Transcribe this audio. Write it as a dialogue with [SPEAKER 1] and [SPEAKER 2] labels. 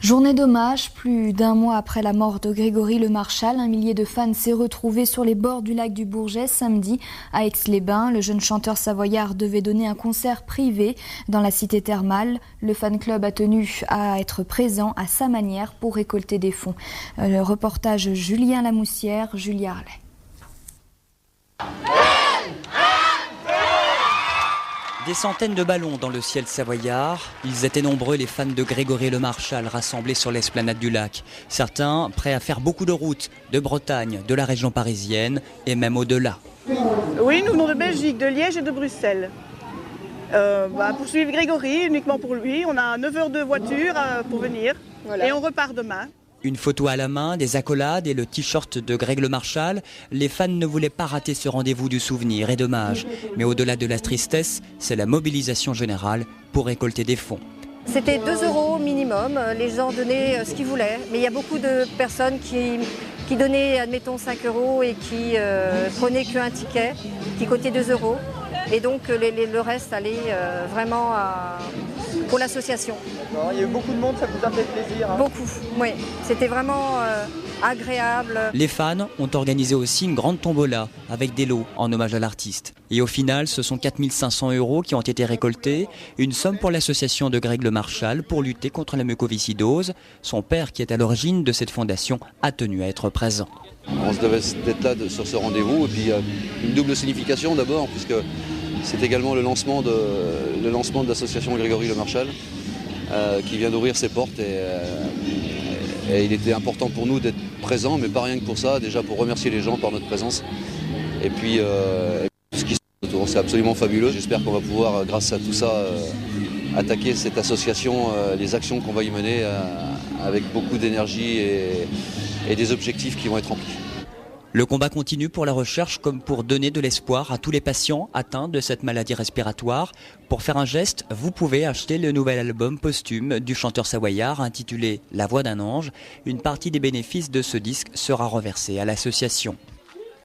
[SPEAKER 1] Journée d'hommage, plus d'un mois après la mort de Grégory Le Marchal, un millier de fans s'est retrouvé sur les bords du lac du Bourget samedi à Aix-les-Bains. Le jeune chanteur savoyard devait donner un concert privé dans la cité thermale. Le fan club a tenu à être présent à sa manière pour récolter des fonds. Le reportage Julien Lamoussière, Julia Arlet.
[SPEAKER 2] Des centaines de ballons dans le ciel savoyard. Ils étaient nombreux, les fans de Grégory Le Marchal, rassemblés sur l'esplanade du lac. Certains prêts à faire beaucoup de routes, de Bretagne, de la région parisienne et même au-delà.
[SPEAKER 3] Oui, nous venons de Belgique, de Liège et de Bruxelles. Pour suivre Grégory, uniquement pour lui. On a 9 heures de voiture pour venir. Voilà. Et on repart demain.
[SPEAKER 2] Une photo à la main, des accolades et le t-shirt de Greg Le Marchal. Les fans ne voulaient pas rater ce rendez-vous du souvenir et dommage. Mais au-delà de la tristesse, c'est la mobilisation générale pour récolter des fonds.
[SPEAKER 4] C'était 2 € minimum, les gens donnaient ce qu'ils voulaient. Mais il y a beaucoup de personnes qui donnaient, admettons, 5 € et qui prenaient qu'un ticket, qui coûtait 2 €. Et donc le reste allait vraiment pour l'association.
[SPEAKER 5] Il y a eu beaucoup de monde, ça vous a fait plaisir.
[SPEAKER 4] Beaucoup, oui. C'était vraiment agréable.
[SPEAKER 2] Les fans ont organisé aussi une grande tombola avec des lots en hommage à l'artiste. Et au final, ce sont 4 500 € qui ont été récoltés, une somme pour l'association de Greg Le Marchal pour lutter contre la mucoviscidose. Son père, qui est à l'origine de cette fondation, a tenu à être présent.
[SPEAKER 6] On se devait être là sur ce rendez-vous et puis une double signification d'abord puisque c'est également le lancement de l'association Grégory Le Marchal qui vient d'ouvrir ses portes et il était important pour nous d'être présents, mais pas rien que pour ça, déjà pour remercier les gens par notre présence et puis ce qui se passe autour, c'est absolument fabuleux. J'espère qu'on va pouvoir, grâce à tout ça, attaquer cette association, les actions qu'on va y mener avec beaucoup d'énergie et des objectifs qui vont être remplis.
[SPEAKER 2] Le combat continue pour la recherche comme pour donner de l'espoir à tous les patients atteints de cette maladie respiratoire. Pour faire un geste, vous pouvez acheter le nouvel album posthume du chanteur savoyard intitulé La Voix d'un ange. Une partie des bénéfices de ce disque sera reversée à l'association.